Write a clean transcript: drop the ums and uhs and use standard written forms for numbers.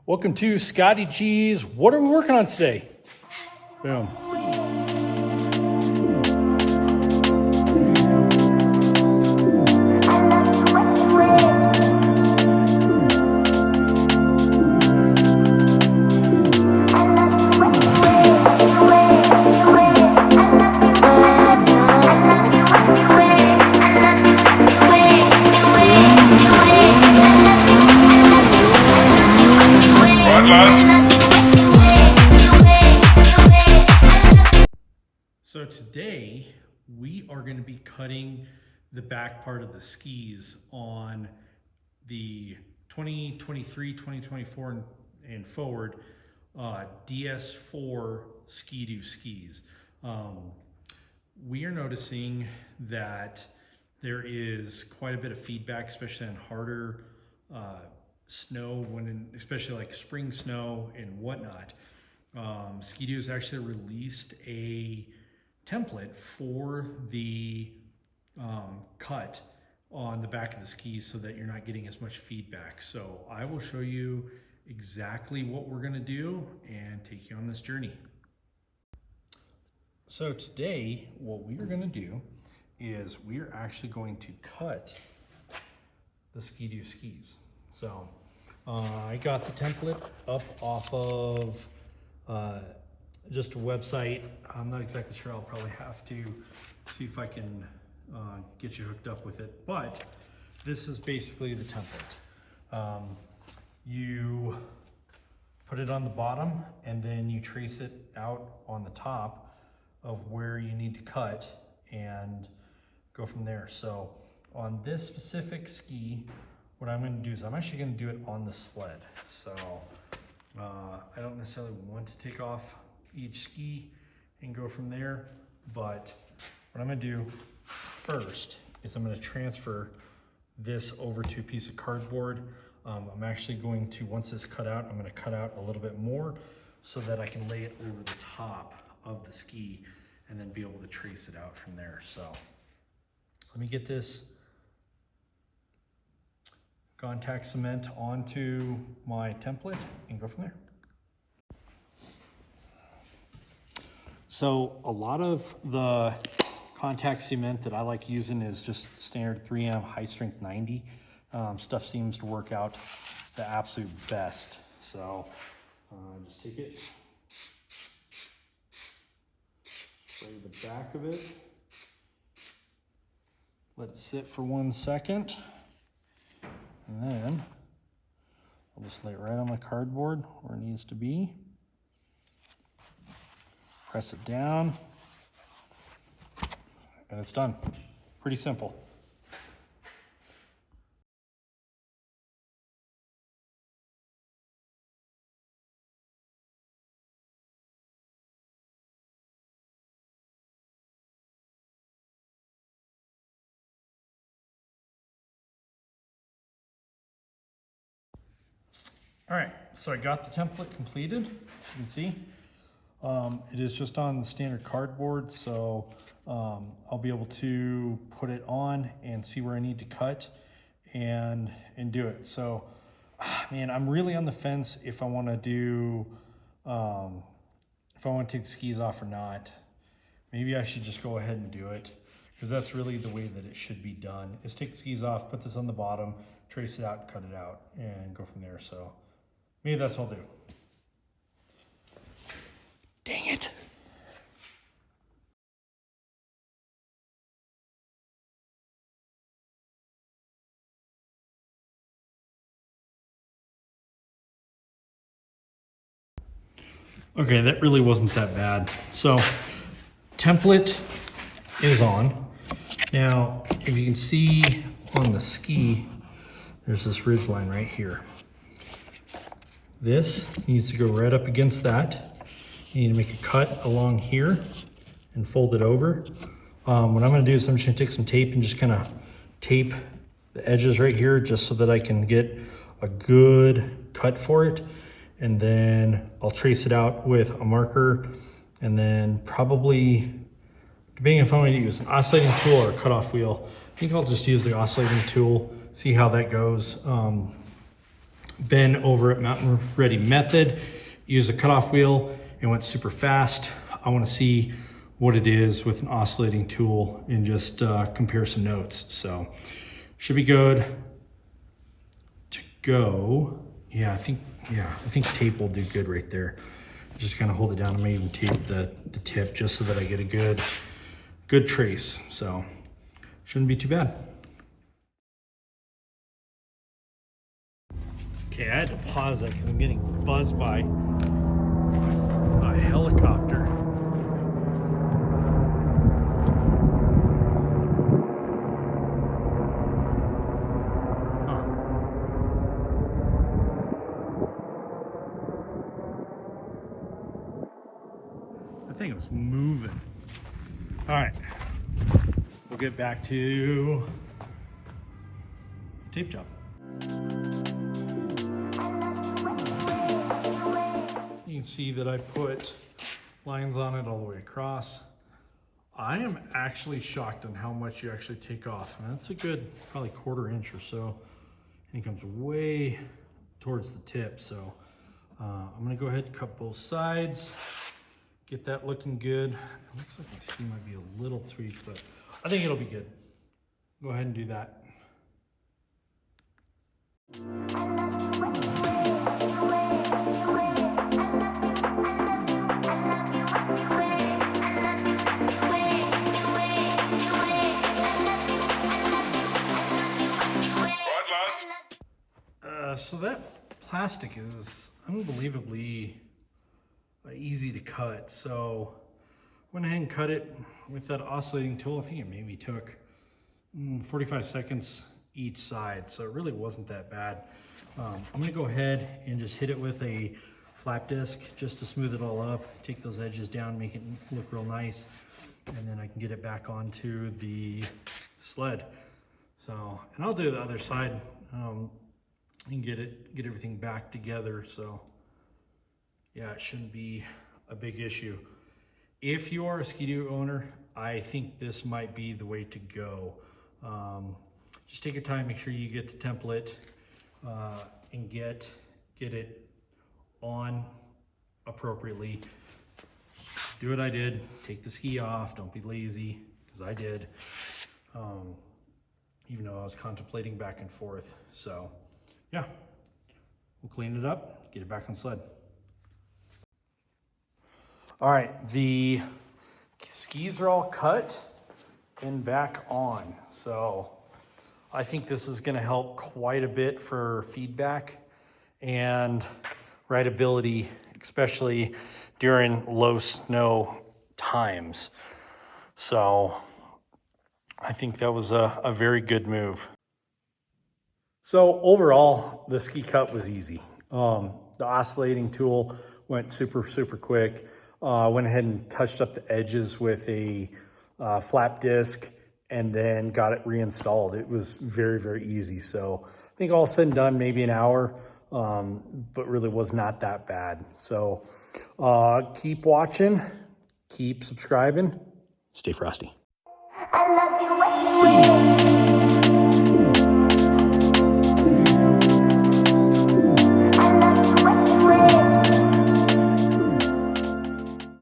Welcome to Scotty G's. What are we working on today? Boom. So today we are going to be cutting the back part of the skis on the 2023, 2024 and forward DS4 skidoo skis. We are noticing that there is quite a bit of feedback, especially on harder snow, especially like spring snow and whatnot. Skidoo has actually released a template for the cut on the back of the skis so that you're not getting as much feedback. So I will show you exactly what we're going to do and take you on this journey. So today what we are going to do is we are actually going to cut the skidoo skis. So I got the template up off of just a website. I'm not exactly sure. I'll probably have to see if I can get you hooked up with it, but this is basically the template. You put it on the bottom and then you trace it out on the top of where you need to cut and go from there. So on this specific ski, what I'm going to do is I'm actually going to do it on the sled. So I don't necessarily want to take off each ski and go from there, but what I'm going to do first is I'm going to transfer this over to a piece of cardboard. I'm actually going to, once it's cut out, I'm going to cut out a little bit more so that I can lay it over the top of the ski and then be able to trace it out from there. So let me get this contact cement onto my template and go from there. So a lot of the contact cement that I like using is just standard 3M high strength 90. Stuff seems to work out the absolute best. So just take it, spray the back of it, let it sit for 1 second, and then I'll just lay it right on my cardboard where it needs to be. Press it down, and it's done. Pretty simple. All right, so I got the template completed, as you can see. It is just on the standard cardboard, so I'll be able to put it on and see where I need to cut and do it. So, man, I'm really on the fence if I want to do, if I want to take the skis off or not. Maybe I should just go ahead and do it, because that's really the way that it should be done, is take the skis off, put this on the bottom, trace it out, cut it out, and go from there. So maybe that's what I'll do. Dang it. Okay, that really wasn't that bad. So, template is on. Now, if you can see on the ski, there's this ridge line right here. This needs to go right up against that. You need to make a cut along here and fold it over. What I'm gonna do is I'm just gonna take some tape and just kind of tape the edges right here just so that I can get a good cut for it. And then I'll trace it out with a marker, and then probably, depending if I'm gonna use an oscillating tool or a cutoff wheel, I think I'll just use the oscillating tool, see how that goes. been over at Mountain Ready Method, used a cutoff wheel. It went super fast. I want to see what it is with an oscillating tool and just compare some notes. So should be good to go. Yeah, I think tape will do good right there. Just kind of hold it down. I may even tape the tip just so that I get a good trace. So shouldn't be too bad. Okay, I had to pause that because I'm getting buzzed by a helicopter. I think it was moving. All right, we'll get back to tape job. You can see that I put lines on it all the way across. I am actually shocked on how much you actually take off. And that's a good, probably 1/4 inch or so. And it comes way towards the tip. So I'm gonna go ahead and cut both sides. Get that looking good. It looks like my ski might be a little tweaked, but I think it'll be good. Go ahead and do that. So that plastic is unbelievably easy to cut. So went ahead and cut it with that oscillating tool. I think it maybe took 45 seconds each side. So it really wasn't that bad. I'm gonna go ahead and just hit it with a flap disc just to smooth it all up, take those edges down, make it look real nice. And then I can get it back onto the sled. So, and I'll do the other side. And get everything back together. So yeah, it shouldn't be a big issue. If you are a skidoo owner, I think this might be the way to go. Just take your time, make sure you get the template and get it on appropriately. Do what I did, take the ski off, don't be lazy, because I did, even though I was contemplating back and forth. So yeah, we'll clean it up, get it back on sled. All right, the skis are all cut and back on. So I think this is gonna help quite a bit for feedback and rideability, especially during low snow times. So I think that was a very good move. So overall, the ski cut was easy. The oscillating tool went super quick. Went ahead and touched up the edges with a flap disc and then got it reinstalled. It was very easy. So I think all said and done, maybe an hour, but really was not that bad. So keep watching, keep subscribing, stay frosty. I love you.